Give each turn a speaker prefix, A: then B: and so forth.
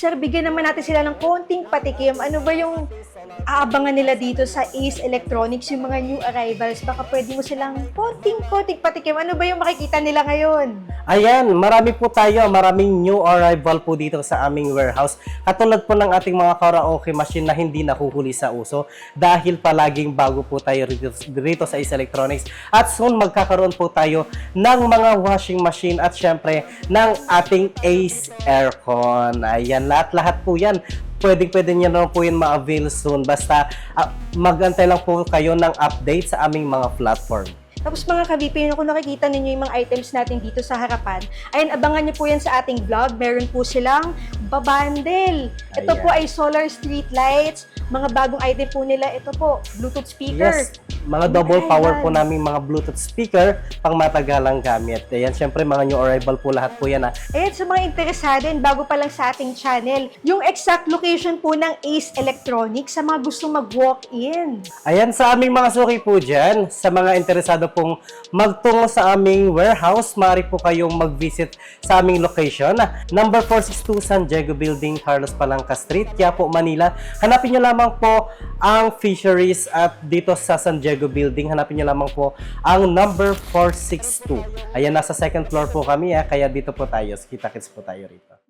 A: Sir, bigyan naman natin sila ng konting patikim. Ano ba yung aabangan nila dito sa Ace Electronics, yung mga new arrivals? Baka pwede mo silang konting patikim. Ano ba yung makikita nila ngayon?
B: Ayan, maraming new arrival po dito sa aming warehouse. Katulad po ng ating mga karaoke machine na hindi nahuhuli sa uso dahil palaging bago po tayo rito sa Ace Electronics. At soon magkakaroon po tayo ng mga washing machine at syempre ng ating Ace Aircon. Ayan, lahat po yan. Pwede niyo na po yun ma-avail soon. Basta magantay lang po kayo ng update sa aming mga platform.
A: Tapos mga ka-VP, kung nakikita ninyo yung mga items natin dito sa harapan, ayun, abangan nyo po yan sa ating vlog. Meron po silang babundle. Ito
B: Ayan.
A: po ay solar street lights. Mga bagong item po nila, ito po, Bluetooth speaker.
B: Yes, mga double power po namin mga Bluetooth speaker pang matagalang gamit. Ayan, syempre mga new arrival po lahat po yan.
A: Ayan, sa mga interesado and bago pa lang sa ating channel, yung exact location po ng Ace Electronics sa mga gustong mag-walk-in.
B: Ayan, sa aming mga suki po dyan, sa mga interesado pong magtungo sa aming warehouse, maaari po kayong mag-visit sa aming location, number 462 San Diego Building, Carlos Palanca Street, Quiapo, Manila. Hanapin nyo lamang po ang Fisheries at dito sa San Diego Building, hanapin nyo lamang po ang number 462. Ayan, nasa second floor po kami, kaya dito po tayo, kita-kits po tayo rito.